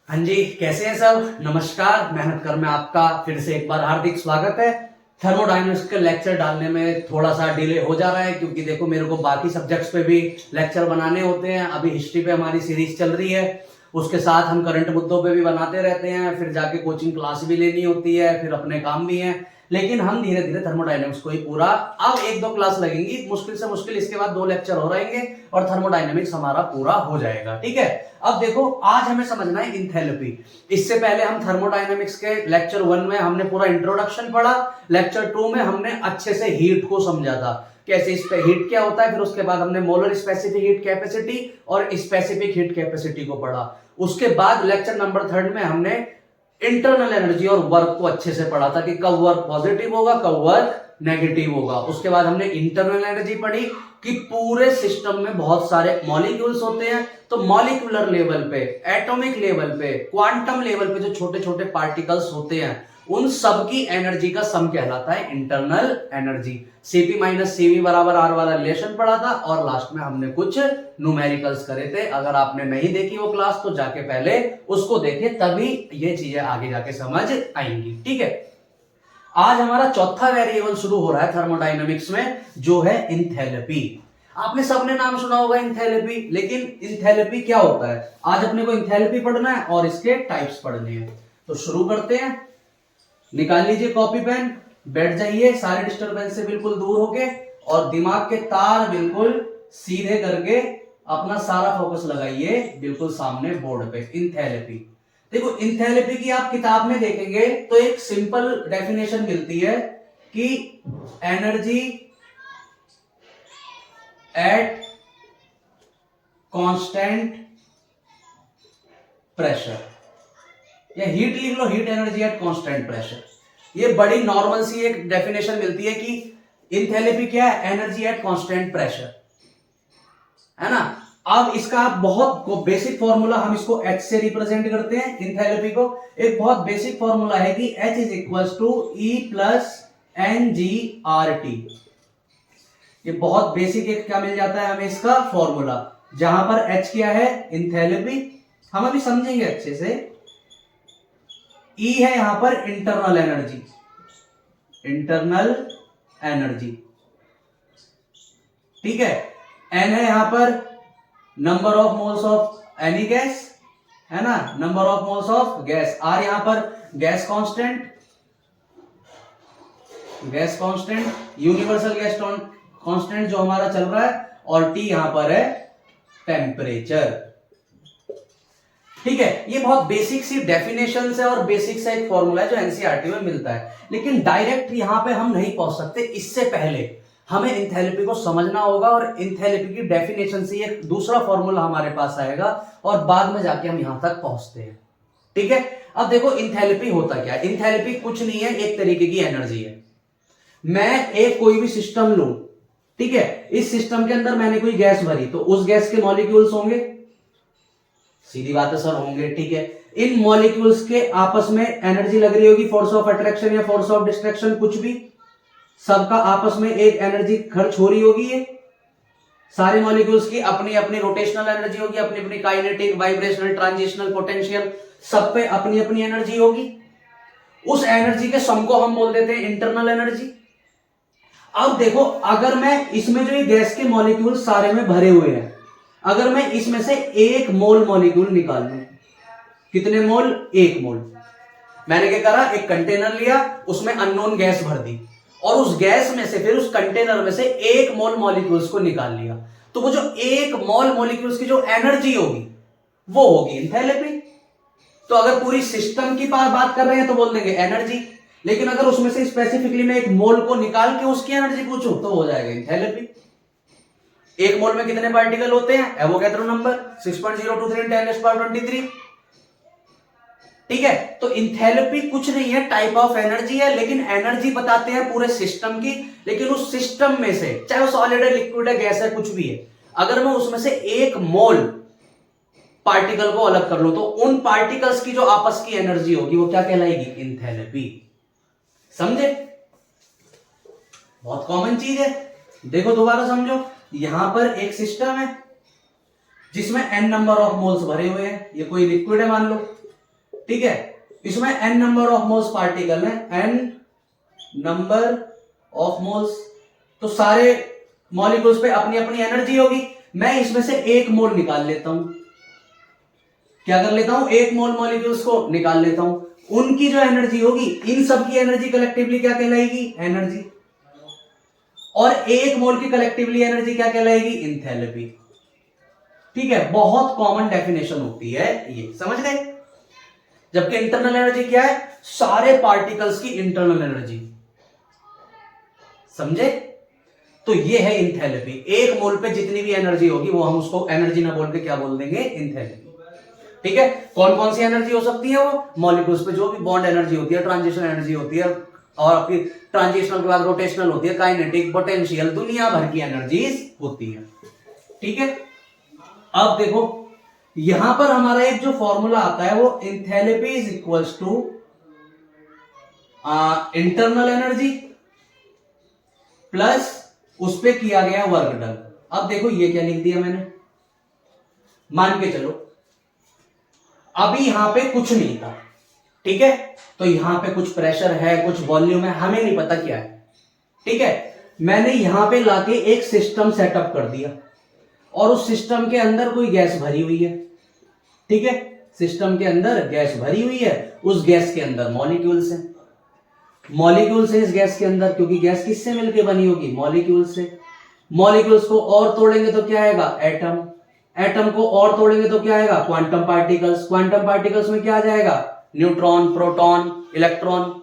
हाँ जी, कैसे हैं सब। नमस्कार। मेहनत कर में आपका फिर से एक बार हार्दिक स्वागत है। थर्मोडायनेमिक्स के लेक्चर डालने में थोड़ा सा डिले हो जा रहा है क्योंकि देखो मेरे को बाकी सब्जेक्ट्स पे भी लेक्चर बनाने होते हैं। अभी हिस्ट्री पे हमारी सीरीज चल रही है, उसके साथ हम करंट मुद्दों पे भी बनाते रहते हैं, फिर जाके कोचिंग क्लास भी लेनी होती है, फिर अपने काम भी हैं। लेकिन हम धीरे धीरे थर्मोडायनेमिक्स को ही पूरा, अब एक दो क्लास लगेंगी मुश्किल से मुश्किल, इसके बाद 2 लेक्चर हो रहेंगे और थर्मोडायनेमिक्स हमारा पूरा हो जाएगा। ठीक है, अब देखो आज हमें समझना है इंथैल्पी। इससे पहले हम थर्मोडायनेमिक्स के लेक्चर 1 में हमने पूरा इंट्रोडक्शन पढ़ा, लेक्चर 2 में हमने अच्छे से हीट को समझा था, कैसे इस पे हीट क्या होता है। फिर उसके बाद हमने मोलर स्पेसिफिक हीट कैपेसिटी और स्पेसिफिक हीट कैपेसिटी को पढ़ा। उसके बाद लेक्चर नंबर 3 में हमने इंटरनल एनर्जी और वर्क को अच्छे से पढ़ा था कि कब वर्क पॉजिटिव होगा, कब वर्क नेगेटिव होगा। उसके बाद हमने इंटरनल एनर्जी पढ़ी कि पूरे सिस्टम में बहुत सारे मॉलिक्यूल्स होते हैं, तो मॉलिक्यूलर लेवल पे, एटॉमिक लेवल पे, क्वांटम लेवल पे जो छोटे छोटे पार्टिकल्स होते हैं उन सब की एनर्जी का सम कहलाता है internal energy. CP minus CV बराबर आर वाला रिलेशन पढ़ा था और लास्ट में हमने कुछ न्यूमेरिकल्स करे थे। अगर आपने नहीं देखी वो क्लास तो जाके पहले उसको देखे, तभी ये चीजें आगे जाके समझ आएंगी। ठीक है, आज हमारा चौथा वेरिएबल शुरू हो रहा है थर्मोडायनेमिक्स में, जो है इंथैल्पी। आपने सबने नाम सुना होगा इंथैल्पी, लेकिन इंथैल्पी क्या होता है आज अपने को इंथैल्पी पढ़ना है और इसके टाइप्स पढ़ने हैं। तो शुरू करते हैं। निकाल लीजिए कॉपी पेन, बैठ जाइए सारे डिस्टरबेंस से बिल्कुल दूर होके और दिमाग के तार बिल्कुल सीधे करके अपना सारा फोकस लगाइए बिल्कुल सामने बोर्ड पे। इंथैल्पी देखो, इंथैल्पी की आप किताब में देखेंगे तो एक सिंपल डेफिनेशन मिलती है कि एनर्जी एट कांस्टेंट प्रेशर, या हीट लिख लो, heat energy at constant pressure. ये बड़ी नॉर्मल सी एक डेफिनेशन मिलती है कि इंथैल्पी क्या है, एनर्जी एट कांस्टेंट प्रेशर, है ना। अब इसका बहुत बेसिक फॉर्मूला, हम इसको H से रिप्रेजेंट करते हैं इंथैल्पी को। एक बहुत बेसिक फॉर्मूला है कि H is equal to E plus NGRT। ये बहुत बेसिक एक क्या मिल जाता है हमें इसका फॉर्मूला, जहां पर H क्या है, इंथैल्पी, हम अभी समझेंगे अच्छे से। E है यहां पर इंटरनल एनर्जी, इंटरनल एनर्जी, ठीक है। N है यहां पर number of moles of any gas, है ना, number of moles of gas. R यहां पर gas constant, gas constant, universal gas constant जो हमारा चल रहा है, और T यहां पर है टेम्परेचर। ठीक है, ये बहुत बेसिक सी डेफिनेशन है और बेसिक सा एक फॉर्मूला है जो एनसीईआरटी में मिलता है, लेकिन डायरेक्ट यहां पे हम नहीं पहुंच सकते। इससे पहले हमें इंथैल्पी को समझना होगा और इंथैल्पी की डेफिनेशन से एक दूसरा फॉर्मूला हमारे पास आएगा और बाद में जाके हम यहां तक पहुंचते हैं। ठीक है, अब देखो इंथैल्पी होता क्या है। इंथैल्पी कुछ नहीं है, एक तरीके की एनर्जी है। मैं एक कोई भी सिस्टम लूं, ठीक है, इस सिस्टम के अंदर मैंने कोई गैस भरी, तो उस गैस के मॉलिक्यूल्स होंगे, सीधी बात है सर, होंगे। ठीक है, इन मॉलिक्यूल्स के आपस में एनर्जी लग रही होगी, फोर्स ऑफ अट्रैक्शन या फोर्स ऑफ डिस्ट्रैक्शन, कुछ भी, सबका आपस में एक एनर्जी खर्च हो रही होगी। ये सारे मॉलिक्यूल्स की अपनी अपनी रोटेशनल एनर्जी होगी, अपनी अपनी काइनेटिक, वाइब्रेशनल, ट्रांजिशनल, पोटेंशियल, सब पे अपनी अपनी एनर्जी होगी। उस एनर्जी के सम को हम बोल देते हैं इंटरनल एनर्जी। अब देखो, अगर मैं इसमें जो ये गैस के मॉलिक्यूल सारे में भरे हुए हैं, अगर मैं इसमें से 1 मोल मॉलिक्यूल निकाल लूं, कितने मोल, 1 मोल। मैंने क्या करा, एक कंटेनर लिया, उसमें अननोन गैस भर दी और उस गैस में से, फिर उस कंटेनर में से 1 मोल मॉलिक्यूल्स को निकाल लिया, तो वो जो 1 मोल मॉलिक्यूल्स की जो एनर्जी होगी वो होगी इंथैल्पी। तो अगर पूरी सिस्टम की बात कर रहे हैं तो बोल देंगे एनर्जी, लेकिन अगर उसमें से स्पेसिफिकली मैं 1 मोल को निकाल के उसकी एनर्जी पूछूं तो हो जाएगा इंथैल्पी। 1 मोल में कितने पार्टिकल होते हैं, एवोगैड्रो नंबर 6.023 10^23। ठीक है, तो इंथैल्पी कुछ नहीं है, टाइप ऑफ एनर्जी है, लेकिन एनर्जी बताते हैं पूरे सिस्टम की। लेकिन उस सिस्टम में से, चाहे वो सॉलिड है, लिक्विड है, गैस है, कुछ भी है, अगर मैं उसमें से 1 मोल पार्टिकल को अलग कर लूं तो उन पार्टिकल्स की जो आपस की एनर्जी होगी वो क्या कहलाएगी, इंथैल्पी। समझे, बहुत कॉमन चीज है। देखो दोबारा समझो, यहां पर एक सिस्टम है जिसमें n नंबर ऑफ मोल्स भरे हुए हैं, ये कोई लिक्विड है मान लो, ठीक है, इसमें n number of moles particle है, n नंबर ऑफ मोल्स, तो सारे मॉलिक्यूल्स पे अपनी अपनी एनर्जी होगी। मैं इसमें से एक मोल निकाल लेता हूं, क्या कर लेता हूं, एक मोल मॉलिक्यूल्स को निकाल लेता हूं, उनकी जो एनर्जी होगी, इन सब की एनर्जी कलेक्टिवली क्या कहलाएगी, एनर्जी, और एक मोल की कलेक्टिवली एनर्जी क्या कहलाएगी, इंथैल्पी। ठीक है, बहुत कॉमन डेफिनेशन होती है ये, समझ गए। जबकि इंटरनल एनर्जी क्या है, सारे पार्टिकल्स की इंटरनल एनर्जी, समझे। तो ये है इंथैल्पी, एक मोल पे जितनी भी एनर्जी होगी वो हम उसको एनर्जी ना बोल के क्या बोल देंगे, इंथैल्पी। ठीक है, कौन कौन सी एनर्जी हो सकती है, वो मॉलिक्यूल्स पे जो भी बॉन्ड एनर्जी होती है, ट्रांजिशन एनर्जी होती है, और आपकी ट्रांजिशनल के बाद रोटेशनल होती है, काइनेटिक, पोटेंशियल, दुनिया भर की एनर्जीज होती है। ठीक है, अब देखो यहां पर हमारा एक जो फॉर्मूला आता है वो enthalpy is equals to internal energy plus उस पे किया गया वर्क डन। अब देखो ये क्या लिख दिया मैंने, मान के चलो अभी यहां पे कुछ नहीं था, ठीक है, तो यहां पे कुछ प्रेशर है, कुछ वॉल्यूम है, हमें नहीं पता क्या है। ठीक है, मैंने यहां पे लाके एक सिस्टम सेटअप कर दिया और उस सिस्टम के अंदर कोई गैस भरी हुई है। ठीक है, सिस्टम के अंदर गैस भरी हुई है, उस गैस के अंदर मॉलिक्यूल्स हैं, मॉलिक्यूल्स है इस गैस के अंदर, क्योंकि गैस किससे मिलकर बनी होगी, मॉलिक्यूल्स से। मॉलिक्यूल्स को और तोड़ेंगे तो क्या आएगा, एटम, एटम को और तोड़ेंगे तो क्या आएगा, क्वांटम पार्टिकल्स, क्वांटम पार्टिकल्स में क्या आ जाएगा, न्यूट्रॉन, प्रोटॉन, इलेक्ट्रॉन।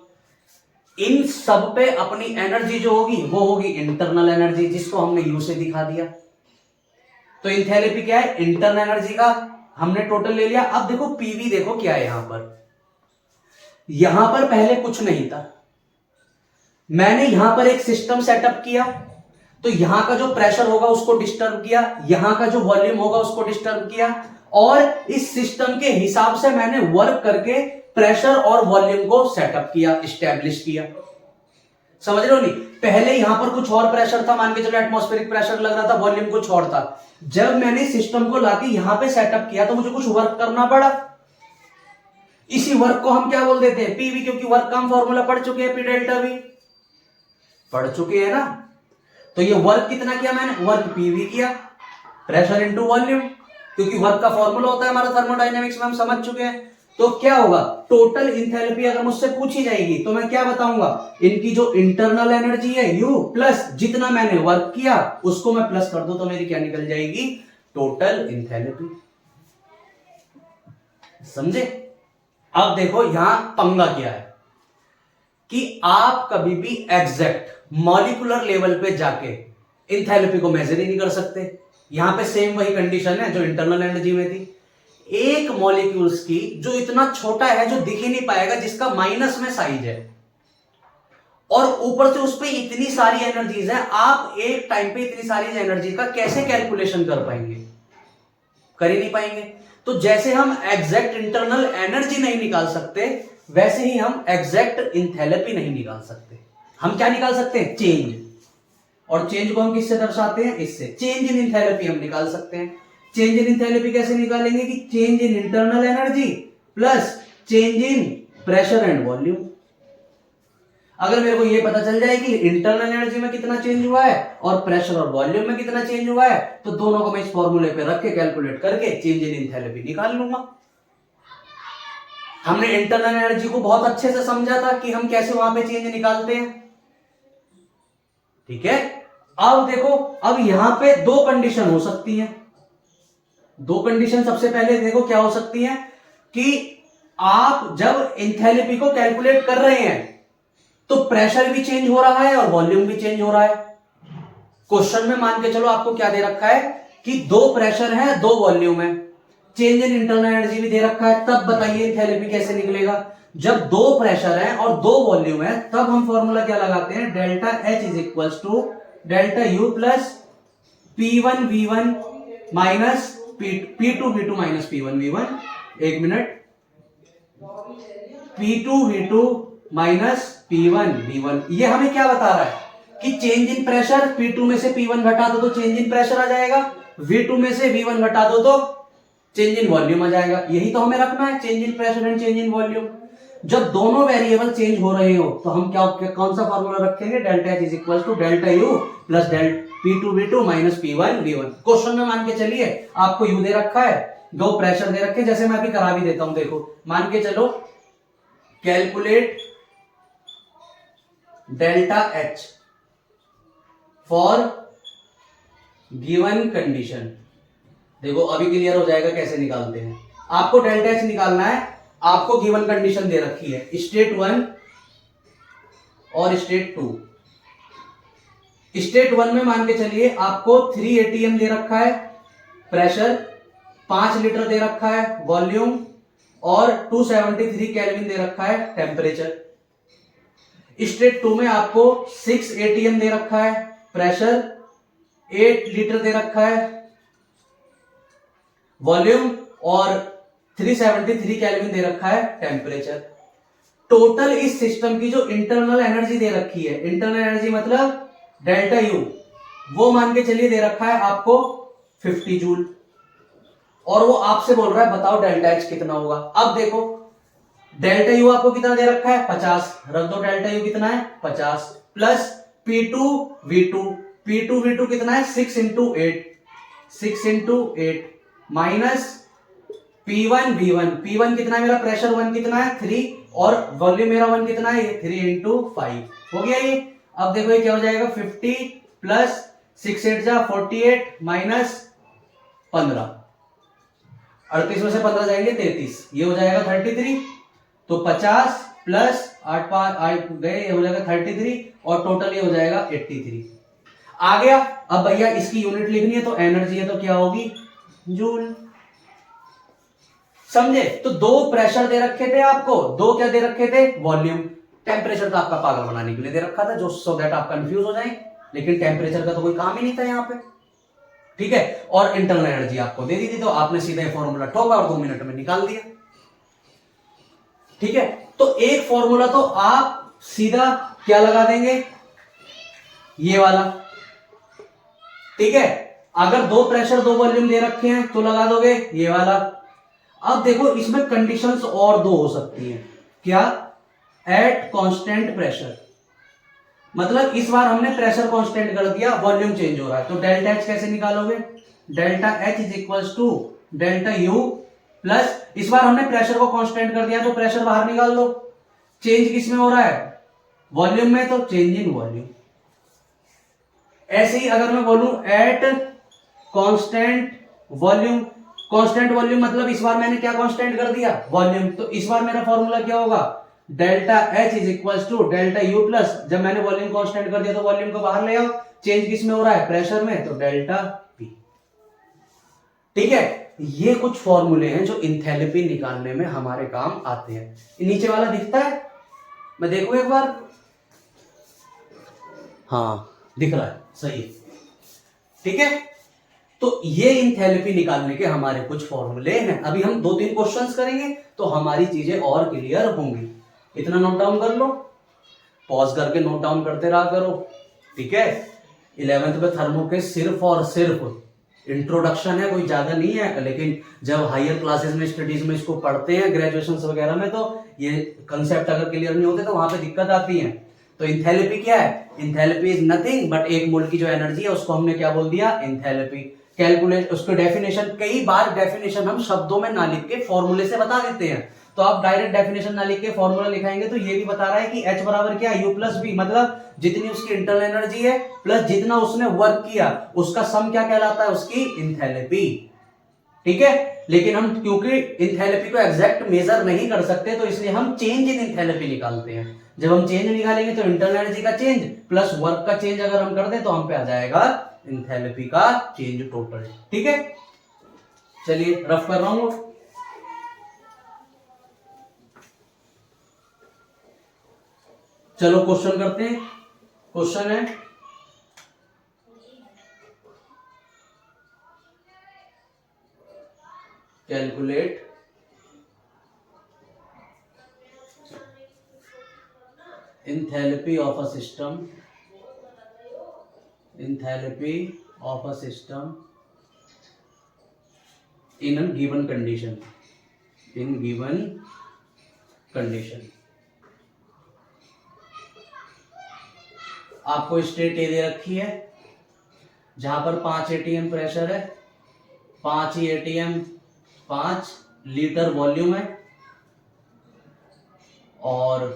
इन सब पे अपनी एनर्जी जो होगी वो होगी इंटरनल एनर्जी, जिसको हमने यू से दिखा दिया। तो इंथैल्पी क्या है, इंटरनल एनर्जी का हमने टोटल ले लिया। अब देखो पीवी, देखो क्या है यहां पर पहले कुछ नहीं था, मैंने यहां पर एक सिस्टम सेटअप किया, तो यहां का जो प्रेशर होगा उसको डिस्टर्ब किया, यहां का जो वॉल्यूम होगा उसको डिस्टर्ब किया, और इस सिस्टम के हिसाब से मैंने वर्क करके प्रेशर और वॉल्यूम को सेटअप किया, एस्टेब्लिश किया। समझ रहे हो नहीं, पहले यहां पर कुछ और प्रेशर था, मान के चलो एटमॉस्फेरिक प्रेशर लग रहा था, वॉल्यूम कुछ और था। जब मैंने सिस्टम को लाके यहां पे सेटअप किया तो मुझे कुछ वर्क करना पड़ा, इसी वर्क को हम क्या बोल देते हैं, पीवी, क्योंकि वर्क का हम फॉर्मूला पढ़ चुके हैं, पी डेल्टा वी पढ़ चुके हैं ना। तो ये वर्क कितना किया मैंने, वर्क पीवी किया, प्रेशर इनटू वॉल्यूम, क्योंकि वर्क का फॉर्मूला होता है हमारा थर्मोडायनेमिक्स में, हम समझ चुके हैं। तो क्या होगा, टोटल इंथैल्पी अगर मुझसे पूछी जाएगी तो मैं क्या बताऊंगा, इनकी जो इंटरनल एनर्जी है यू, प्लस जितना मैंने वर्क किया उसको मैं प्लस कर दूं तो मेरी क्या निकल जाएगी, टोटल इंथैल्पी। समझे। अब देखो यहां पंगा क्या है कि आप कभी भी एग्जैक्ट मॉलिक्यूलर लेवल पे जाके इंथैल्पी को मेजर ही नहीं कर सकते। यहां पे सेम वही कंडीशन है जो इंटरनल एनर्जी में थी। एक मॉलिक्यूल्स की जो इतना छोटा है, जो दिख ही नहीं पाएगा, जिसका माइनस में साइज है, और ऊपर से उस पर इतनी सारी एनर्जीज है, आप एक टाइम पे इतनी सारी एनर्जी का कैसे कैलकुलेशन कर पाएंगे, कर ही नहीं पाएंगे। तो जैसे हम एग्जैक्ट इंटरनल एनर्जी नहीं निकाल सकते, वैसे ही हम एग्जैक्ट इंथैल्पी नहीं निकाल सकते। हम क्या निकाल सकते हैं, चेंज, और चेंज को हम किससे दर्शाते हैं, इससे। चेंज इन इंथैल्पी हम निकाल सकते हैं। चेंज इन इंथैल्पी कैसे निकालेंगे कि change in internal energy plus change in pressure and volume. अगर मेरे को ये पता चल जाए कि इंटरनल एनर्जी में कितना चेंज हुआ है और प्रेशर और वॉल्यूम में कितना चेंज हुआ है, तो दोनों को मैं इस फॉर्मूले पे रख के कैलकुलेट करके चेंज इन इंथैल्पी निकाल लूंगा। हमने इंटरनल एनर्जी को बहुत अच्छे से समझा था कि हम कैसे वहां पे चेंज निकालते हैं। ठीक है, अब देखो, अब यहां पे दो कंडीशन हो सकती हैं। दो कंडीशन सबसे पहले देखो क्या हो सकती है कि आप जब इंथैल्पी को कैलकुलेट कर रहे हैं तो प्रेशर भी चेंज हो रहा है और वॉल्यूम भी चेंज हो रहा है। क्वेश्चन में मान के चलो आपको क्या दे रखा है कि दो प्रेशर है, दो वॉल्यूम है, चेंज इन इंटरनल एनर्जी भी दे रखा है। तब बताइए इंथैल्पी कैसे निकलेगा। जब दो प्रेशर है और दो वॉल्यूम है, तब हम फॉर्मूला क्या लगाते हैं, delta H is equals to delta U plus P1V1 minus P2V2 minus P1V1। एक मिनट, P2V2 माइनस P1V1। ये हमें क्या बता रहा है कि चेंज इन प्रेशर, P2 में से P1 घटा दो तो चेंज इन प्रेशर आ जाएगा, V2 में से V1 घटा दो तो चेंज इन वॉल्यूम आ जाएगा। यही तो हमें रखना है, change in pressure and change in volume. जब दोनों वेरिएबल चेंज हो रहे हो तो हम क्या कौन सा फॉर्मूला रखेंगे, delta H is equal to delta U plus P2 V2 minus P1 V1। Question में मान के चलिए आपको यू दे रखा है, दो प्रेशर दे रखे, जैसे मैं अभी करा भी देता हूं। देखो मान के चलो, calculate delta H for given condition. देखो अभी क्लियर हो जाएगा कैसे निकालते हैं। आपको डेल्टा एच निकालना है, आपको गिवन कंडीशन दे रखी है, स्टेट 1 और स्टेट 2। स्टेट 1 में मान के चलिए आपको 3 ATM दे रखा है, प्रेशर 5 लीटर दे रखा है, वॉल्यूम और 273 केल्विन दे रखा है, टेम्परेचर। स्टेट 2 में आपको 6 ATM दे रखा है, प्रेशर 8 लीटर दे रखा है, वॉल्यूम और 373 केल्विन दे रखा है, टेम्परेचर। टोटल इस सिस्टम की जो इंटरनल एनर्जी दे रखी है, इंटरनल एनर्जी मतलब डेल्टा यू, वो मान के चलिए दे रखा है आपको 50 जूल, और वो आपसे बोल रहा है बताओ डेल्टा एच कितना होगा। अब देखो डेल्टा यू आपको कितना दे रखा है, 50, रख दो डेल्टा यू कितना है 50, प्लस P2 V2 कितना है 6 इंटू 8 माइनस P1 V1 कितना है मेरा, प्रेशर 1 कितना है 3 और वॉल्यूम मेरा 1 कितना है 3 इंटू 5 हो गया ये। अब देखो ये क्या हो जाएगा, 50 प्लस 6 8 जा 48 माइनस 15, 38 में से 15 जाएंगे 33, ये हो जाएगा 33। तो 50 प्लस 8 5 गए, ये हो जाएगा 33 और टोटल ये हो जाएगा 83 आ गया। अब भैया इसकी यूनिट लिखनी है तो एनर्जी है तो क्या होगी, जूल। समझे? तो दो प्रेशर दे रखे थे आपको, दो क्या दे रखे थे, वॉल्यूम। टेम्परेचर तो आपका पागल बनाने के लिए दे रखा था, जो सो दैट आप कंफ्यूज हो जाए, लेकिन टेम्परेचर का तो कोई काम ही नहीं था यहाँ पे, ठीक है। और इंटरनल एनर्जी आपको दे दी थी, तो आपने सीधा फॉर्मूला ठोका और 2 मिनट में निकाल दिया, ठीक है। तो एक फॉर्मूला तो आप सीधा क्या लगा देंगे, ये वाला, ठीक है। अगर दो प्रेशर दो वॉल्यूम दे रखे हैं तो लगा दोगे ये वाला। अब देखो इसमें कंडीशंस और दो हो सकती हैं, क्या, एट कांस्टेंट प्रेशर, मतलब इस बार हमने प्रेशर कांस्टेंट कर दिया, वॉल्यूम चेंज हो रहा है, तो डेल्टा एच कैसे निकालोगे, delta H is equals to delta U plus, इस बार हमने प्रेशर को कांस्टेंट कर दिया तो प्रेशर बाहर निकाल दो, चेंज किस में हो रहा है, वॉल्यूम में, तो चेंज इन वॉल्यूम। ऐसे ही अगर मैं बोलूं at constant volume, constant volume मतलब इस बार मैंने क्या कांस्टेंट कर दिया, वॉल्यूम, तो इस बार मेरा फॉर्मूला क्या होगा, delta H is equals to delta U plus, जब मैंने वॉल्यूम कांस्टेंट कर दिया तो वॉल्यूम को बाहर ले आओ, चेंज किस में हो रहा है, प्रेशर में, तो डेल्टा पी, ठीक है। ये कुछ फॉर्मूले हैं जो इंथैल्पी निकालने में हमारे काम आते हैं। नीचे वाला दिखता है, मैं देखूं एक बार, हाँ दिख रहा है, सही है, ठीक है। तो ये इंथैल्पी निकालने के हमारे कुछ फॉर्मूले हैं। अभी हम 2-3 क्वेश्चंस करेंगे तो हमारी चीजें और क्लियर होंगी। इतना नोट डाउन कर लो, पॉज करके नोट डाउन करते रहा करो, ठीक है। 11th में थर्मो के सिर्फ और सिर्फ इंट्रोडक्शन है, कोई ज्यादा नहीं है, लेकिन जब हायर क्लासेस में स्टडीज में इसको पढ़ते हैं, ग्रेजुएशन वगैरह में, तो ये कंसेप्ट अगर क्लियर नहीं होते तो वहां पे दिक्कत आती है। तो इंथैल्पी क्या है, इंथैल्पी इज नथिंग बट एक मोल की जो एनर्जी है उसको हमने क्या बोल दिया, इंथैल्पी। कैलकुलेट उसको डेफिनेशन, कई बार डेफिनेशन हम शब्दों में ना लिख के फॉर्मूले से बता देते हैं, तो आप डायरेक्ट डेफिनेशन ना लिख के फॉर्मूला लिखाएंगे तो ये भी बता रहा है कि H बराबर क्या, U प्लस बी, मतलब जितनी उसकी इंटरनल एनर्जी है प्लस जितना उसने वर्क किया उसका सम क्या कहलाता है, उसकी इंथैल्पी, ठीक है। लेकिन हम क्योंकि इंथैल्पी को एग्जैक्ट मेजर नहीं कर सकते तो इसलिए हम चेंज इन इंथैल्पी निकालते हैं। जब हम चेंज निकालेंगे तो इंटरनल एनर्जी का चेंज प्लस वर्क का चेंज अगर हम कर दें तो हम पे आ जाएगा इंथैल्पी का चेंज टोटल, ठीक है। चलिए रफ कर रहा हूं, चलो क्वेश्चन करते हैं। क्वेश्चन है calculate enthalpy of a system, enthalpy of a system in given condition, in given condition. आपको स्टेट ए दे रखी है जहां पर 5 एटीएम प्रेशर है, 5 ही एटीएम, 5 लीटर वॉल्यूम है और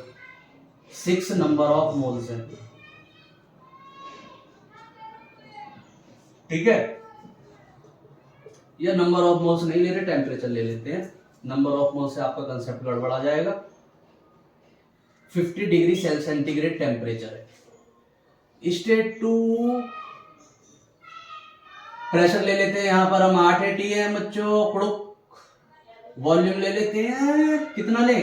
6 नंबर ऑफ मोल्स है। ठीक है, ये नंबर ऑफ मोल्स नहीं ले रहे, टेम्परेचर ले लेते हैं। नंबर ऑफ मोल्स से आपका कंसेप्ट गड़बड़ा जाएगा। 50 डिग्री सेंटीग्रेड टेम्परेचर है। स्टेट 2 प्रेशर ले लेते हैं यहां पर हम 8 एटीएम बच्चों। वॉल्यूम ले लेते हैं, कितना ले,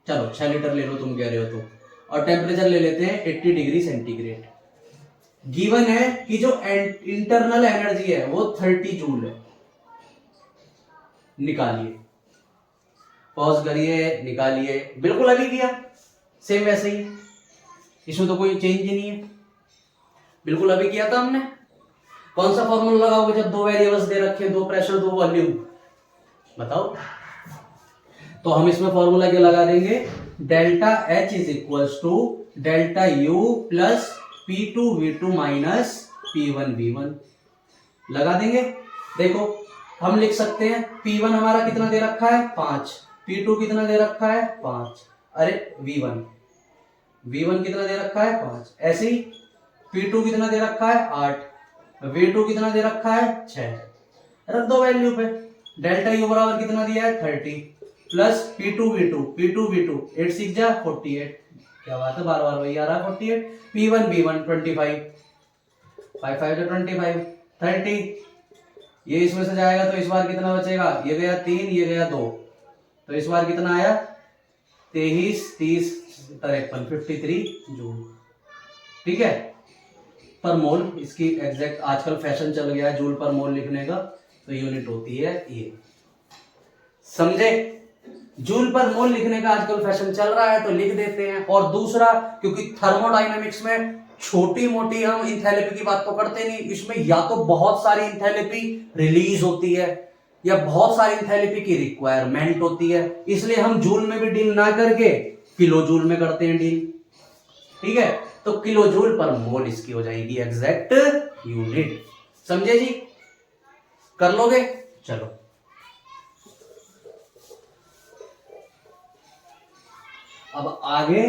चलो 6 लीटर ले लो तुम कह रहे हो तो। और टेम्परेचर ले लेते हैं 80 डिग्री सेंटीग्रेड। गिवन है कि जो इंटरनल एनर्जी है वो 30 जूल है। निकालिए, पॉज करिए, निकालिए। बिल्कुल अभी किया, सेम वैसे ही, इसमें तो कोई चेंज ही नहीं है। बिल्कुल अभी किया था हमने। कौन सा फॉर्मूला लगाओगे जब दो वेरिएबल्स दे रखे, दो प्रेशर दो वॉल्यूम, बताओ। तो हम इसमें फॉर्मूला क्या लगा देंगे, delta H is equals to delta U plus P2V2 minus P1V1 लगा देंगे। देखो हम लिख सकते हैं P1 हमारा कितना दे रखा है 5, P2 कितना दे रखा है 5, अरे V1 कितना दे रखा है 5, ऐसे ही P2 कितना दे रखा है 8, V2 कितना दे रखा है 6। रख दो वैल्यू पे। डेल्टा यू बराबर कितना दिया है 30 प्लस P2V2 8 6 जा 48, क्या बात है, बार बार वही आ रहा है 48। P1V1 25, 5 5 25, 30। ये इसमें से जाएगा तो इस बार कितना बचेगा, ये गया 3, ये गया 2, तो इस बार कितना आया 23 30 53 53 जूल। ठीक है, पर मोल, इसकी एग्जैक्ट आजकल फैशन चल गया है जूल पर मोल लिखने का, तो यूनिट होती है ये, समझे। जूल पर मोल लिखने का आजकल फैशन चल रहा है तो लिख देते हैं। और दूसरा, क्योंकि थर्मोडायनेमिक्स में छोटी मोटी हम इंथैल्पी की बात तो करते नहीं, इसमें या तो बहुत सारी इंथैल्पी रिलीज होती है या बहुत सारी इंथैल्पी की रिक्वायरमेंट होती है, इसलिए हम जूल में भी डील ना करके किलो जूल में करते हैं डील। ठीक है, तो किलो जूल पर मोल इसकी हो जाएगी एग्जैक्ट यूनिट। समझे जी, कर लोगे, चलो। अब आगे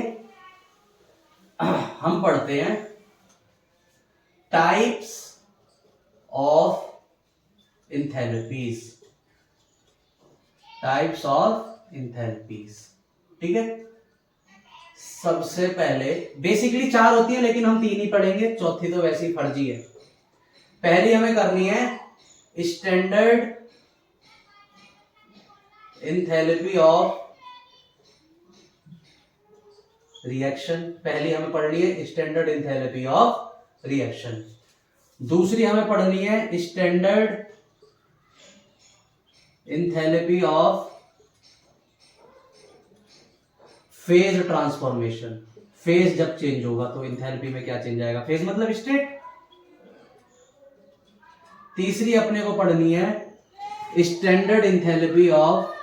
हम पढ़ते हैं types of enthalpies, types of enthalpies. ठीक है, सबसे पहले बेसिकली 4 होती है लेकिन हम 3 ही पढ़ेंगे, चौथी तो वैसे ही फर्जी है। पहली हमें करनी है स्टैंडर्ड इंथैल्पी ऑफ रिएक्शन। पहली हमें पढ़नी है स्टैंडर्ड इंथैल्पी ऑफ रिएक्शन। दूसरी हमें पढ़नी है standard enthalpy of phase transformation. Phase जब चेंज होगा तो इंथैल्पी में क्या चेंज आएगा, फेज मतलब स्टेट। तीसरी अपने को पढ़नी है स्टैंडर्ड इंथैल्पी ऑफ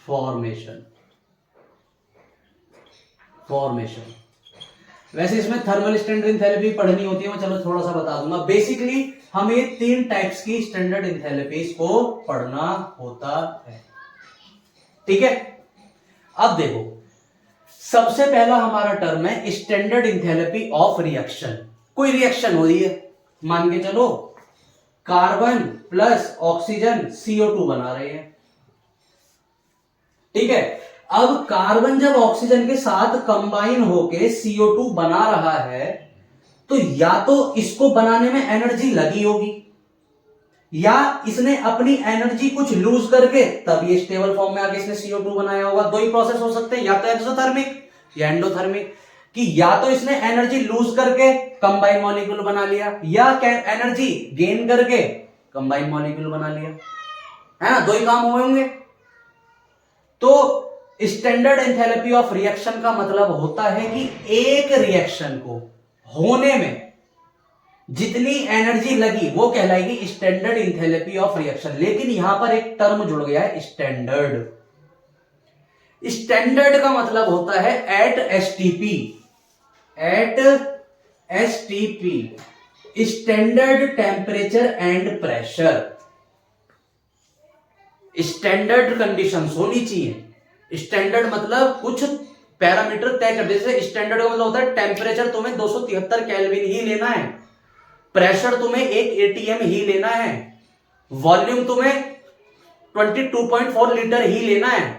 फॉर्मेशन। वैसे इसमें थर्मल स्टैंडर्ड इंथैल्पी पढ़नी होती है, मैं चलो थोड़ा सा बता दूंगा। बेसिकली हमें 3 टाइप्स की स्टैंडर्ड इंथैल्पीज को पढ़ना होता है। ठीक है, अब देखो सबसे पहला हमारा टर्म है स्टैंडर्ड इंथैल्पी ऑफ रिएक्शन। कोई रिएक्शन हो रही है, मान के चलो कार्बन प्लस ऑक्सीजन CO2 बना रहे हैं। ठीक है, अब कार्बन जब ऑक्सीजन के साथ कंबाइन होके CO2 बना रहा है तो या तो इसको बनाने में एनर्जी लगी होगी या इसने अपनी एनर्जी कुछ लूज करके तब ये स्टेबल फॉर्म में आके इसने CO2 बनाया होगा। 2 ही प्रोसेस हो सकते हैं, या तो एक्सोथर्मिक या एंडोथर्मिक, कि या तो इसने एनर्जी लूज करके कंबाइन मॉलिक्यूल बना लिया या एनर्जी गेन करके कंबाइन मॉलिक्यूल बना लिया, है ना, 2 ही काम हुए होंगे। तो स्टैंडर्ड एंथैल्पी ऑफ रिएक्शन का मतलब होता है कि एक रिएक्शन को होने में जितनी एनर्जी लगी वो कहलाएगी स्टैंडर्ड इंथैल्पी ऑफ रिएक्शन। लेकिन यहां पर एक टर्म जुड़ गया है, स्टैंडर्ड। स्टैंडर्ड का मतलब होता है at STP, at STP standard temperature and pressure. Standard conditions होनी चाहिए। स्टैंडर्ड मतलब कुछ पैरामीटर तय कर, जैसे स्टैंडर्ड का मतलब होता है टेम्परेचर तुम्हें 273 केल्विन ही लेना है, प्रेशर तुम्हें 1 एटीएम ही लेना है, वॉल्यूम तुम्हें 22.4 लीटर ही लेना है।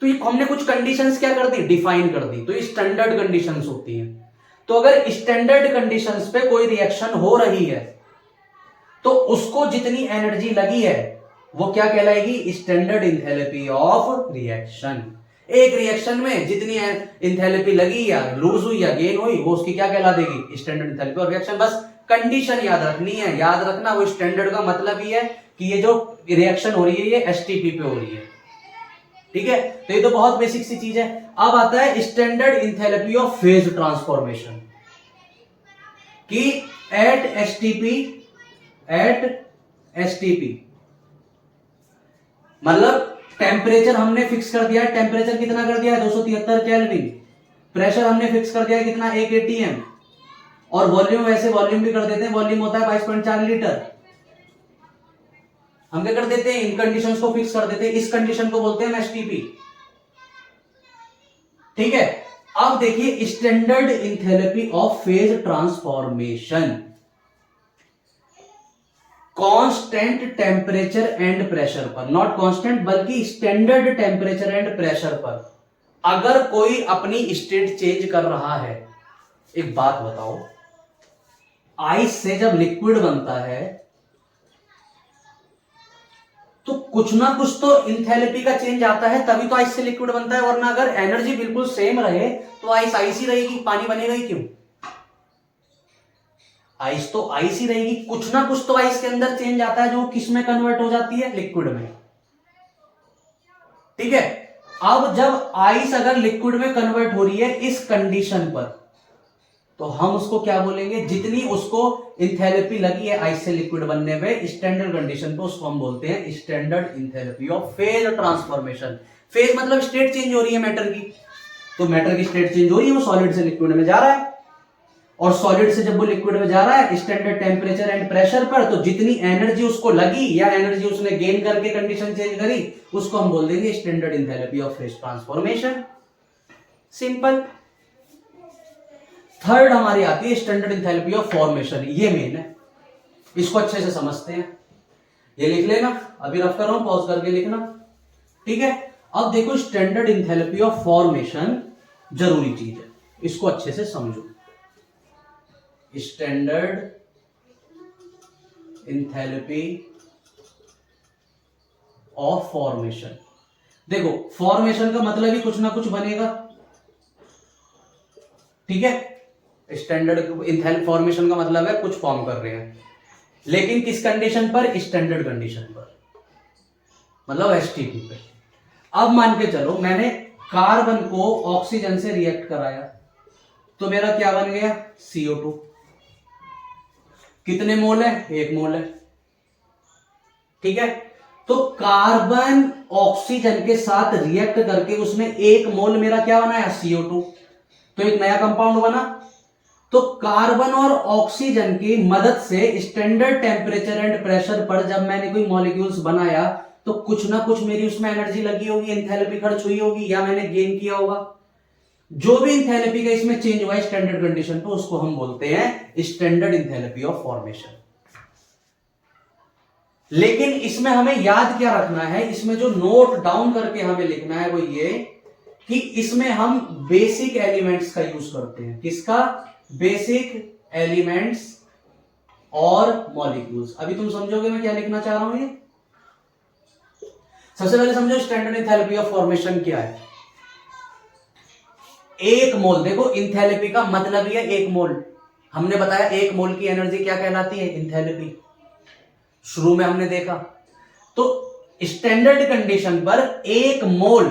तो ये हमने कुछ कंडीशंस क्या कर दी, डिफाइन कर दी। तो ये स्टैंडर्ड कंडीशंस होती हैं। तो अगर स्टैंडर्ड कंडीशंस पे कोई रिएक्शन हो रही है तो उसको जितनी एनर्जी लगी है वो क्या कहलाएगी, स्टैंडर्ड इंथैल्पी ऑफ रिएक्शन। एक रिएक्शन में जितनी इंथैल्पी लगी या लूज हुई या गेन हुई वो उसकी क्या कहला देगी, स्टैंडर्ड इंथैल्पी ऑफ रिएक्शन। बस कंडीशन याद रखनी है, याद रखना वो स्टैंडर्ड का मतलब ही है कि ये जो रिएक्शन हो रही है ये एसटीपी पे हो रही है। ठीक है, तो ये तो बहुत बेसिक सी चीज है। अब आता है standard enthalpy of phase transformation कि एट एसटीपी मतलब टेम्परेचर हमने फिक्स कर दिया है, टेम्परेचर कितना कर दिया है 273 केल्विन, प्रेशर हमने फिक्स कर दिया है कितना 1 एटीएम, और वॉल्यूम वैसे वॉल्यूम भी कर देते हैं, वॉल्यूम होता है 22.4 लीटर। हम क्या कर देते हैं, इन कंडीशंस को फिक्स कर देते हैं, इस कंडीशन को बोलते हैं एसटीपी। ठीक है, अब देखिए standard enthalpy of phase transformation, constant temperature and pressure पर, नॉट कांस्टेंट बल्कि स्टैंडर्ड टेम्परेचर एंड प्रेशर पर अगर कोई अपनी स्टेट चेंज कर रहा है। एक बात बताओ, आइस से जब लिक्विड बनता है तो कुछ ना कुछ तो इंथैल्पी का चेंज आता है, तभी तो आइस से लिक्विड बनता है। वरना अगर एनर्जी बिल्कुल सेम रहे तो आइस आइस ही रहेगी, पानी बनेगा ही क्यों। आइस तो आइस ही रहेगी, कुछ ना कुछ तो आइस के अंदर चेंज आता है जो किस में कन्वर्ट हो जाती है, लिक्विड में। ठीक है, अब जब आइस अगर लिक्विड में कन्वर्ट हो रही है इस कंडीशन पर तो हम उसको क्या बोलेंगे, जितनी उसको इंथैल्पी लगी है आइस से लिक्विड बनने में स्टैंडर्ड कंडीशन पे उसको हम बोलते हैं standard enthalpy of phase transformation. Phase मतलब स्टेट चेंज हो रही है मैटर की, तो मैटर की स्टेट चेंज हो रही है, वो सॉलिड से लिक्विड में जा रहा है, और सॉलिड से जब वो लिक्विड में जा रहा है स्टैंडर्ड टेम्परेचर एंड प्रेशर पर, तो जितनी एनर्जी उसको लगी या एनर्जी उसने गेन करके कंडीशन चेंज करी उसको हम बोल देंगे standard enthalpy of phase transformation. Simple. Third हमारी आती है स्टैंडर्ड इंथैल्पी ऑफ फॉर्मेशन, ये मेन है, इसको अच्छे से समझते हैं। ये लिख लेना, अभी रफ कर रहा हूं, पॉज करके लिखना। ठीक है, अब देखो स्टैंडर्ड इंथैल्पी ऑफ फॉर्मेशन जरूरी चीज है, इसको अच्छे से समझो। स्टैंडर्ड इंथैल्पी ऑफ फॉर्मेशन, देखो फॉर्मेशन का मतलब ही कुछ ना कुछ बनेगा। ठीक है, स्टैंडर्ड फॉर्मेशन का मतलब है कुछ फॉर्म कर रहे हैं, लेकिन किस कंडीशन पर, स्टैंडर्ड कंडीशन पर, मतलब एसटीपी पे। अब मान के चलो मैंने कार्बन को ऑक्सीजन से रिएक्ट कराया तो मेरा क्या बन गया, CO2। कितने मोल है, 1 मोल है। ठीक है, तो कार्बन ऑक्सीजन के साथ रिएक्ट करके उसने 1 मोल मेरा क्या बनाया, CO2, तो एक नया कंपाउंड बना। तो कार्बन और ऑक्सीजन की मदद से स्टैंडर्ड टेम्परेचर एंड प्रेशर पर जब मैंने कोई मॉलिक्यूल्स बनाया तो कुछ ना कुछ मेरी उसमें एनर्जी लगी होगी, इंथैल्पी खर्च हुई होगी, या मैंने गेन किया होगा। जो भी इंथैल्पी का इसमें चेंज हुआ स्टैंडर्ड कंडीशन पे उसको हम बोलते हैं स्टैंडर्ड इंथैल्पी ऑफ फॉर्मेशन। लेकिन इसमें हमें याद क्या रखना है, इसमें जो नोट डाउन करके हमें लिखना है वो ये कि इसमें हम बेसिक एलिमेंट्स का यूज करते हैं। किसका, बेसिक एलिमेंट्स और मॉलिक्यूल्स। अभी तुम समझोगे मैं क्या लिखना चाह रहा हूं। ये सबसे पहले समझो स्टैंडर्ड इंथैल्पी ऑफ फॉर्मेशन क्या है। 1 मोल, देखो इंथैल्पी का मतलब ही है 1 मोल। हमने बताया 1 मोल की एनर्जी क्या कहलाती है, इंथैल्पी, शुरू में हमने देखा। तो स्टैंडर्ड कंडीशन पर 1 मोल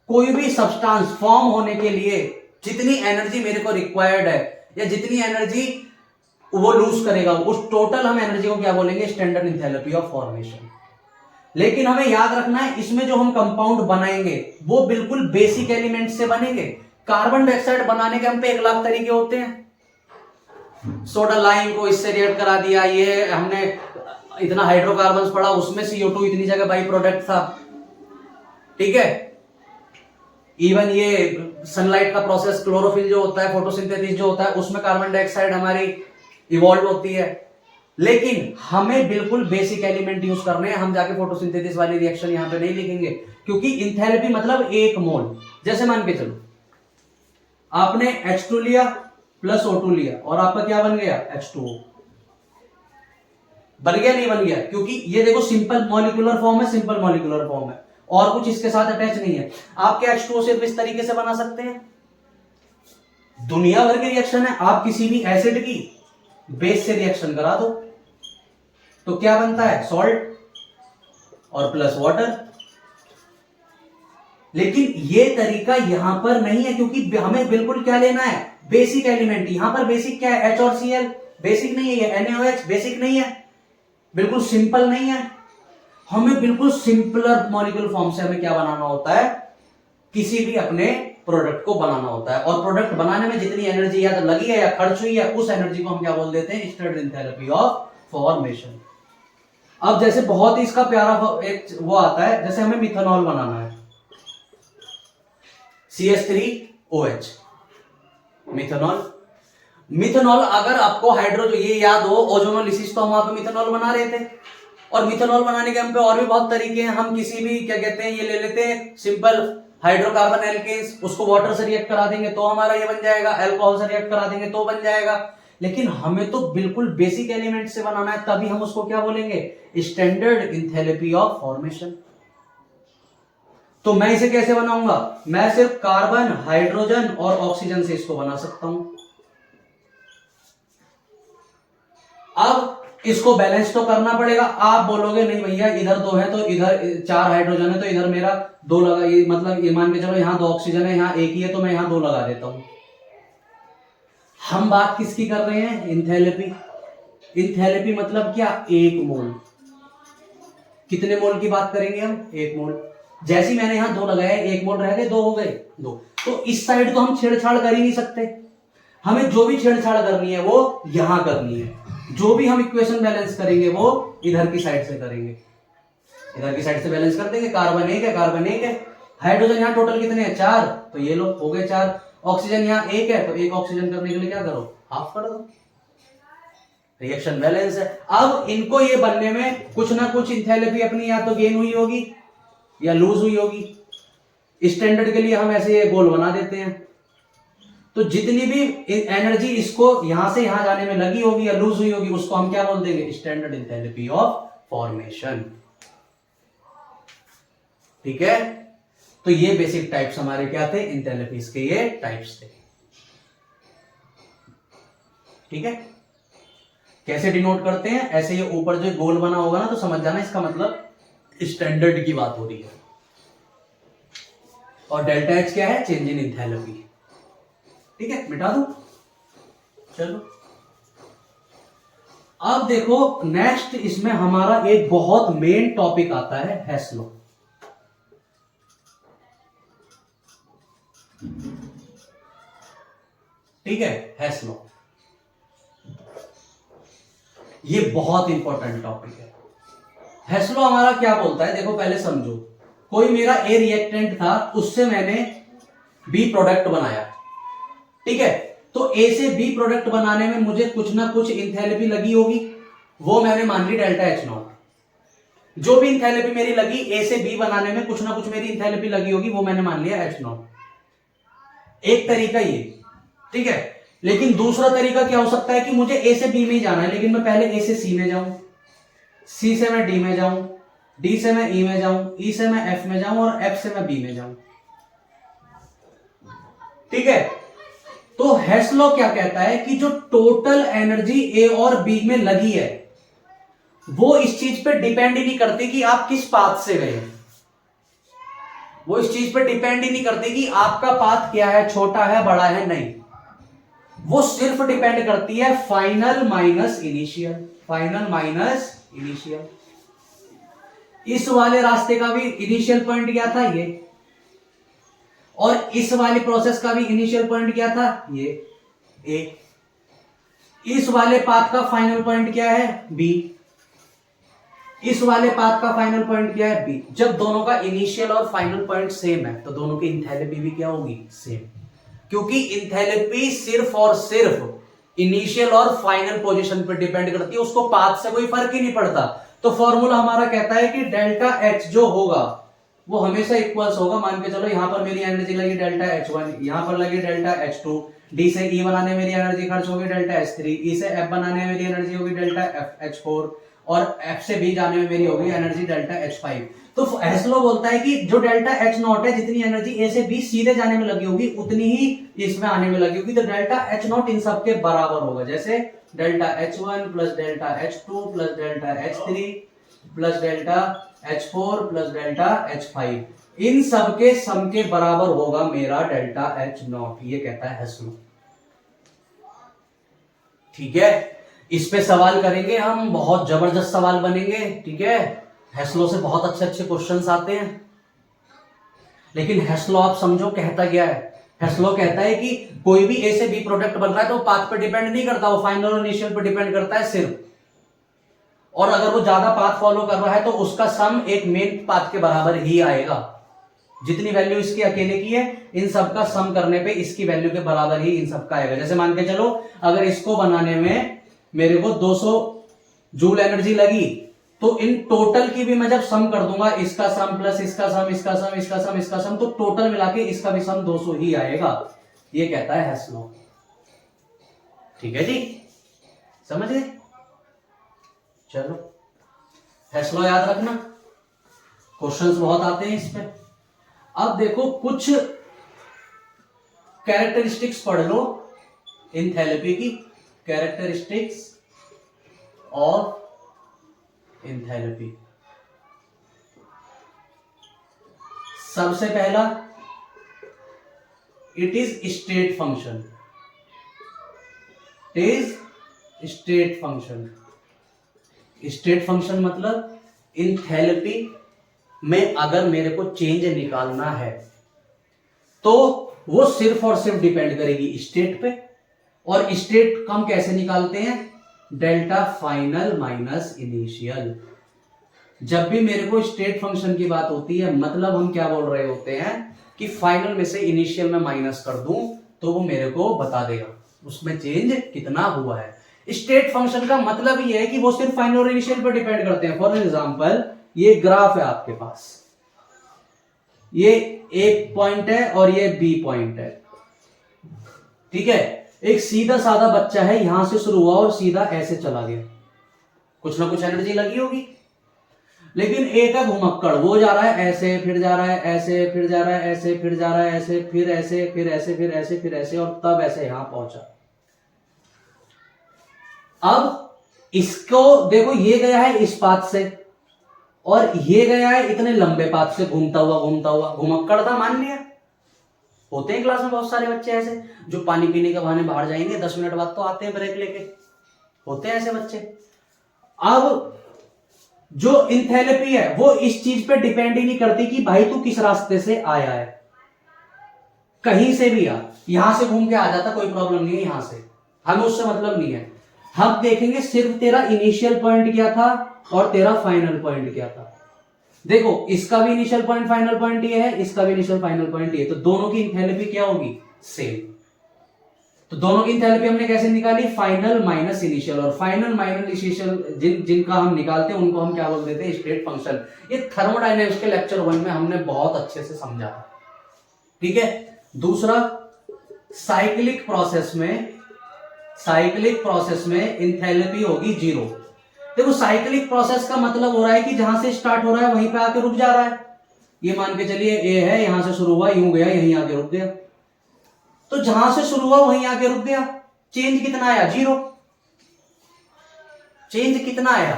कोई भी सब्सटेंस फॉर्म होने के लिए जितनी एनर्जी मेरे को रिक्वायर्ड है या जितनी एनर्जी वो लूज करेगा उस टोटल हम एनर्जी को क्या बोलेंगे, स्टैंडर्ड एंथैल्पी ऑफ फॉर्मेशन। लेकिन हमें याद रखना है इसमें जो हम कंपाउंड बनाएंगे वो बिल्कुल बेसिक एलिमेंट से बनेंगे। कार्बन डाइऑक्साइड बनाने के हम पे 1,00,000 तरीके होते हैं। सोडा लाइम को इससे रिएक्ट करा दिया, ये हमने इतना हाइड्रोकार्बन पढ़ा, उसमें CO2 इतनी जगह बाई प्रोडक्ट था, ठीक है। इवन ये सनलाइट का प्रोसेस, क्लोरोफिल जो होता है, फोटोसिंथेसिस जो होता है, उसमें कार्बन डाइऑक्साइड हमारी इवॉल्व होती है। लेकिन हमें बिल्कुल बेसिक एलिमेंट यूज करने हैं। हम जाके फोटोसिंथेसिस वाली रिएक्शन यहां पे नहीं लिखेंगे, क्योंकि इंथैल्पी मतलब 1 मोल। जैसे मान के चलो आपने H2 लिया प्लस O2 लिया और आपका क्या बन गया, H2O। बन गया नहीं बन गया, क्योंकि ये देखो सिंपल मॉलिक्यूलर फॉर्म है, सिंपल मॉलिक्यूलर फॉर्म है और कुछ इसके साथ अटैच नहीं है। आपके H2O सिर्फ इस तरीके से बना सकते हैं। दुनिया भर की रिएक्शन है, आप किसी भी एसिड की बेस से रिएक्शन करा दो तो क्या बनता है, सॉल्ट और प्लस वाटर। लेकिन ये तरीका यहां पर नहीं है, क्योंकि हमें बिल्कुल क्या लेना है, बेसिक एलिमेंट। यहां पर बेसिक क्या है, H और Cl बेसिक नहीं है, ये NaOH बेसिक नहीं है, बिल्कुल सिंपल नहीं है। हमें बिल्कुल सिंपलर मॉलिक्यूल फॉर्म से हमें क्या बनाना होता है, किसी भी अपने प्रोडक्ट को बनाना होता है। और प्रोडक्ट बनाने में जितनी एनर्जी या तो लगी है या खर्च हुई है, उस एनर्जी को हम क्या बोल देते हैं, स्टैंडर्ड एंथैल्पी ऑफ फॉर्मेशन। अब जैसे बहुत ही इसका प्यारा एक वो आता है, जैसे हमें मिथेनॉल बनाना है, CH3OH मिथेनॉल। मिथेनॉल अगर आपको ये याद हो, ओजोनोलिसिस तो हम वहां पे मिथेनॉल बना रहे थे। और मिथेनॉल बनाने के हम पे और भी बहुत तरीके हैं। हम किसी भी क्या कहते हैं, ये ले लेते हैं सिंपल हाइड्रोकार्बन एल्केन्स, उसको वाटर से रिएक्ट करा देंगे तो हमारा ये बन जाएगा, अल्कोहल से रिएक्ट करा देंगे तो बन जाएगा। लेकिन हमें तो बिल्कुल बेसिक एलिमेंट से बनाना है, तभी हम उसको क्या बोलेंगे, स्टैंडर्ड एंथैल्पी ऑफ फॉर्मेशन। तो मैं इसे कैसे बनाऊंगा, मैं सिर्फ कार्बन, हाइड्रोजन और ऑक्सीजन से इसको बना सकता हूं। अब इसको बैलेंस तो करना पड़ेगा। आप बोलोगे नहीं भैया इधर 2 है तो इधर 4 हाइड्रोजन है तो इधर मेरा 2 लगा, ये मतलब ये मान के चलो यहाँ 2 ऑक्सीजन है, यहाँ 1 ही है तो मैं यहाँ 2 लगा देता हूं। हम बात किसकी कर रहे हैं, इंथैल्पी। इंथैल्पी मतलब क्या, 1 मोल। कितने मोल की बात करेंगे हम, 1 मोल। जैसे मैंने यहाँ 2 लगाया, 1 मोल रह गए, 2 हो गए, 2। तो इस साइड तो हम छेड़छाड़ कर ही नहीं सकते। हमें जो भी छेड़छाड़ करनी है वो यहां करनी है। जो भी हम इक्वेशन बैलेंस करेंगे वो इधर की साइड से करेंगे, इधर की साइड से बैलेंस कर देंगे। कार्बन 1 है, कार्बन 1 है, हाइड्रोजन यहाँ टोटल कितने हैं, 4, तो ये लो हो गए 4। ऑक्सीजन यहाँ 1 है तो 1 ऑक्सीजन करने के लिए क्या करो, हाफ कर दो, रिएक्शन बैलेंस है। अब इनको ये बनने में कुछ ना कुछ इंथैल्पी अपनी या तो गेन हुई होगी या लूज हुई होगी। स्टैंडर्ड के लिए हम ऐसे ये गोल बना देते हैं। तो जितनी भी एनर्जी इसको यहां से यहां जाने में लगी होगी या लूज हुई होगी, उसको हम क्या बोल देंगे, स्टैंडर्ड एंथैल्पी ऑफ फॉर्मेशन। ठीक है, तो ये बेसिक टाइप्स हमारे क्या थे, एंथैल्पीज के ये टाइप्स थे। ठीक है, कैसे डिनोट करते हैं, ऐसे ये ऊपर जो गोल बना होगा ना तो समझ जाना इसका मतलब स्टैंडर्ड की बात हो रही है। और डेल्टा एच क्या है, चेंज इन एंथैल्पी। ठीक है, मिटा दो, चलो। अब देखो नेक्स्ट इसमें हमारा एक बहुत मेन टॉपिक आता है, हेस लॉ। ठीक है, हेस लॉ ये बहुत इंपॉर्टेंट टॉपिक है। हेस लॉ हमारा क्या बोलता है, देखो पहले समझो। कोई मेरा ए रिएक्टेंट था, उससे मैंने बी प्रोडक्ट बनाया। ठीक है, तो ए से बी प्रोडक्ट बनाने में मुझे कुछ ना कुछ इंथैल्पी लगी होगी, वो मैंने मान ली डेल्टा एच नॉट। जो भी इंथैल्पी मेरी लगी ए से बी बनाने में कुछ ना कुछ मेरी इंथैल्पी लगी होगी, वो मैंने मान लिया एच नॉट। एक तरीका ये, ठीक है। लेकिन दूसरा तरीका क्या हो सकता है कि मुझे ए से बी में ही जाना है, लेकिन मैं पहले ए से सी में जाऊं, सी से मैं डी में जाऊं, डी से मैं ई में जाऊं, ई से मैं एफ में जाऊं और एफ से मैं बी में जाऊं। ठीक है, तो हेस लॉ क्या कहता है कि जो टोटल एनर्जी ए और बी में लगी है वो इस चीज पे डिपेंड ही नहीं करती कि आप किस पाथ से गए। वो इस चीज पे डिपेंड ही नहीं करती कि आपका पाथ क्या है, छोटा है बड़ा है, नहीं। वो सिर्फ डिपेंड करती है final minus initial, final minus initial. इस वाले रास्ते का भी इनिशियल पॉइंट क्या था, ये, और इस वाले प्रोसेस का भी इनिशियल पॉइंट क्या था, ये ए। इस वाले पाथ का फाइनल पॉइंट क्या है, बी। इस वाले पाथ का फाइनल पॉइंट क्या है, बी। जब दोनों का इनिशियल और फाइनल पॉइंट सेम है तो दोनों की इंथैल्पी भी क्या होगी, सेम, क्योंकि इंथैल्पी सिर्फ और सिर्फ इनिशियल और फाइनल पोजीशन पर डिपेंड करती है, उसको पाथ से कोई फर्क ही नहीं पड़ता। तो फॉर्मूला हमारा कहता है कि डेल्टा एच जो होगा वो हमेशा इक्वल्स होगा, मान के चलो यहां पर मेरी एनर्जी लगी डेल्टा H1, यहां पर लगी डेल्टा H2, डी से ई बनाने में मेरी एनर्जी खर्च होगी डेल्टा H3, ई से एफ बनाने में मेरी एनर्जी होगी डेल्टा H4, और एफ से बी जाने में मेरी होगी एनर्जी डेल्टा H5। तो हेस्लो बोलता है कि जो डेल्टा H0 है, जितनी एनर्जी ए से बी सीधे जाने में लगी होगी उतनी ही इसमें आने में लगी होगी, तो डेल्टा H0 इन सब के बराबर होगा। जैसे delta H1 plus delta H2 plus delta H3 plus delta H4 plus delta H5, इन सब के सम के बराबर होगा मेरा डेल्टा H0, ये कहता है हेस्लो। ठीक है, इस पे सवाल करेंगे हम, बहुत जबरदस्त सवाल बनेंगे। ठीक है, हेस्लो से बहुत अच्छे अच्छे क्वेश्चंस आते हैं। लेकिन हेस्लो आप समझो कहता क्या है, हेस्लो कहता है कि कोई भी ए से बी प्रोडक्ट बन रहा है तो पाथ पे डिपेंड नहीं करता, वो फाइनल और इनिशियल पे डिपेंड करता है सिर्फ, और अगर वो ज्यादा पाथ फॉलो कर रहा है तो उसका सम एक मेन पाथ के बराबर ही आएगा। जितनी वैल्यू इसकी अकेले की है, इन सब का सम करने पे इसकी वैल्यू के बराबर ही इन सब का आएगा। जैसे मान के चलो अगर इसको बनाने में मेरे को 200 जूल एनर्जी लगी, तो इन टोटल की भी मैं जब सम कर दूंगा, इसका सम प्लस इसका सम, इसका सम, इसका सम, इसका सम, तो टोटल मिला के इसका भी सम 200 ही आएगा। ये कहता है हेस्लो। ठीक है जी, समझ गए? चलो, हेस्लो याद रखना, क्वेश्चंस बहुत आते हैं इस पे। अब देखो कुछ कैरेक्टरिस्टिक्स पढ़ लो इंथैल्पी की, कैरेक्टरिस्टिक्स ऑफ इंथैल्पी। सबसे पहला, it is state function, is state function. State function मतलब इंथैल्पी में अगर मेरे को चेंज निकालना है तो वो सिर्फ और सिर्फ डिपेंड करेगी स्टेट पे, और स्टेट हम कैसे निकालते हैं, डेल्टा फाइनल माइनस इनिशियल। जब भी मेरे को स्टेट फंक्शन की बात होती है, मतलब हम क्या बोल रहे होते हैं कि फाइनल में से इनिशियल में माइनस कर दूं तो वो मेरे को बता देगा उसमें चेंज कितना हुआ है। स्टेट फंक्शन का मतलब ये है कि वो सिर्फ फाइनल और इनिशियल पर डिपेंड करते हैं। फॉर एग्जांपल, ये ग्राफ है आपके पास, ये एक पॉइंट है और ये बी पॉइंट है। ठीक है, एक सीधा साधा बच्चा है, यहां से शुरू हुआ और सीधा ऐसे चला गया, कुछ ना कुछ एनर्जी लगी होगी। लेकिन एक है घुमक्कड़, वो जा रहा है ऐसे, फिर जा रहा है ऐसे, फिर जा रहा है ऐसे, फिर जा रहा है ऐसे, फिर ऐसे, फिर ऐसे, फिर ऐसे, फिर ऐसे, और तब ऐसे यहां पहुंचा। अब इसको देखो, ये गया है इस पाथ से और ये गया है इतने लंबे पाथ से, घूमता हुआ घूमता हुआ, घुमक्कड़ था मान लिया। होते हैं क्लास में बहुत सारे बच्चे ऐसे जो पानी पीने के बहाने बाहर जाएंगे, 10 मिनट बाद तो आते हैं ब्रेक लेके, होते हैं ऐसे बच्चे। अब जो इंथैल्पी है वो इस चीज पे डिपेंड ही नहीं करती कि भाई तू किस रास्ते से आया है, कहीं से भी आ, यहां से घूम के आ जाता, कोई प्रॉब्लम नहीं है, यहां से हमें उससे मतलब नहीं है। हम देखेंगे सिर्फ तेरा इनिशियल पॉइंट क्या था और तेरा फाइनल पॉइंट क्या था। देखो, इसका भी इनिशियल पॉइंट फाइनल पॉइंट ये है, इसका भी इनिशियल फाइनल पॉइंट ये, तो दोनों की इंथैल्पी क्या होगी, सेम। तो दोनों की इंथैल्पी हमने कैसे निकाली, फाइनल माइनस इनिशियल, और फाइनल माइनस इनिशियल जिनका हम निकालते हैं उनको हम क्या बोल देते हैं, स्टेट फंक्शन। ये थर्मोडायनेमिक्स के लेक्चर 1 में हमने बहुत अच्छे से समझा। ठीक है, दूसरा, साइक्लिक प्रोसेस में इंथैल्पी होगी 0। देखो, साइक्लिक प्रोसेस का मतलब हो रहा है कि जहां से स्टार्ट हो रहा है वहीं पे आके रुक जा रहा है। ये मान के चलिए ए है, यहां से शुरू हुआ, यूं गया, यहीं आके रुक गया, तो जहां से शुरू हुआ वहीं आके रुक गया। चेंज कितना आया, 0। चेंज कितना आया,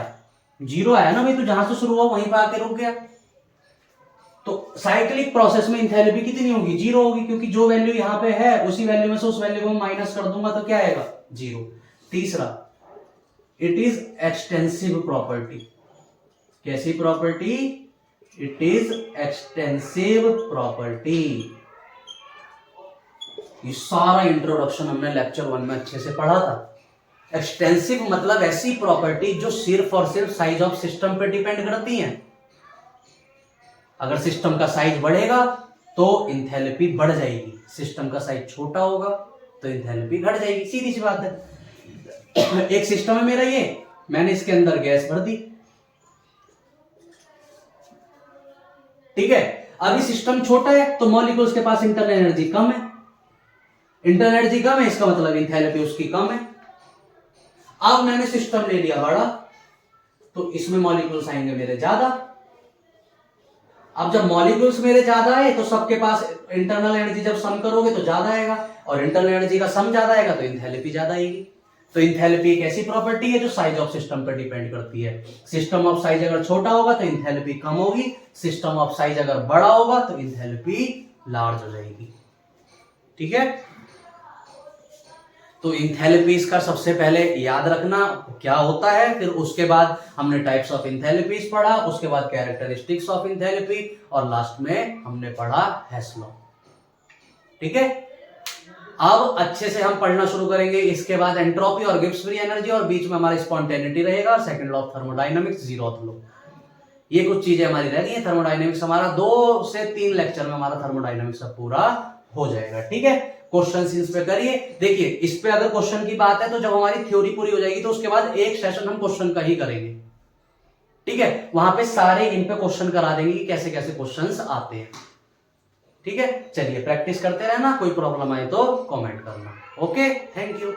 0 आया ना भाई, तो जहां से शुरू हुआ वहीं पे आके रुक गया। तो साइक्लिक प्रोसेस में इंथैल्पी कितनी होगी, 0 होगी, क्योंकि जो वैल्यू यहाँ पे है उसी वैल्यू में से उस वैल्यू को माइनस कर दूंगा तो क्या आएगा, 0। तीसरा, इट इज एक्सटेंसिव प्रॉपर्टी। कैसी property, it is extensive property. ये सारा इंट्रोडक्शन हमने लेक्चर 1 में अच्छे से पढ़ा था। एक्सटेंसिव मतलब ऐसी प्रॉपर्टी जो सिर्फ और सिर्फ साइज ऑफ सिस्टम पे डिपेंड करती है। अगर सिस्टम का साइज बढ़ेगा तो इंथैल्पी बढ़ जाएगी, सिस्टम का साइज छोटा होगा तो इंथैल्पी घट जाएगी, सीधी सी बात है। एक सिस्टम है मेरा, ये मैंने इसके अंदर गैस भर दी, ठीक है। अभी सिस्टम छोटा है तो मॉलिक्यूल्स के पास इंटरनल एनर्जी कम है, इंटरनल एनर्जी कम है, इसका मतलब इंथैल्पी उसकी कम है। अब मैंने सिस्टम ले लिया बड़ा, तो इसमें मॉलिक्यूल्स आएंगे मेरे ज्यादा। अब जब मॉलिक्यूल्स मेरे ज्यादा है तो सबके पास इंटरनल एनर्जी जब सम करोगे तो ज्यादा आएगा, और इंटरनल एनर्जी का सम ज्यादा आएगा तो इंथैल्पी ज्यादा आएगी। तो इंथैल्पी एक ऐसी प्रॉपर्टी है जो साइज ऑफ सिस्टम पर डिपेंड करती है। सिस्टम ऑफ साइज अगर छोटा होगा तो इंथैल्पी कम होगी, सिस्टम ऑफ साइज अगर बड़ा होगा तो इंथैल्पी लार्ज हो जाएगी, ठीक है। तो इंथैल्पीज का सबसे पहले याद रखना क्या होता है, फिर उसके बाद हमने टाइप्स ऑफ इंथैल्पीज पढ़ा, उसके बाद कैरेक्टरिस्टिक्स ऑफ इंथैल्पी, और लास्ट में हमने पढ़ा हेस लॉ, ठीक है। अब अच्छे से हम पढ़ना शुरू करेंगे। इसके बाद एंट्रोपी और गिब्स फ्री एनर्जी, और बीच में हमारा स्पॉन्टेनिटी रहेगा, second law of thermodynamics, zeroth law. ये कुछ चीजें हमारी रह गई है। थर्मोडायनामिक्स हमारा 2 से 3 लेक्चर में हमारा थर्मोडायनामिक्स सब पूरा हो जाएगा, ठीक है। क्वेश्चंस इस पे करिए। देखिए, इस पे अगर क्वेश्चन की बात है तो जब हमारी थ्योरी पूरी हो जाएगी तो उसके बाद एक सेशन हम क्वेश्चन का ही करेंगे, ठीक है। वहां पे सारे इन पे क्वेश्चन करा देंगे कि कैसे कैसे क्वेश्चंस आते हैं, ठीक है। चलिए प्रैक्टिस करते रहना, कोई प्रॉब्लम आए तो कमेंट करना। Okay, thank you.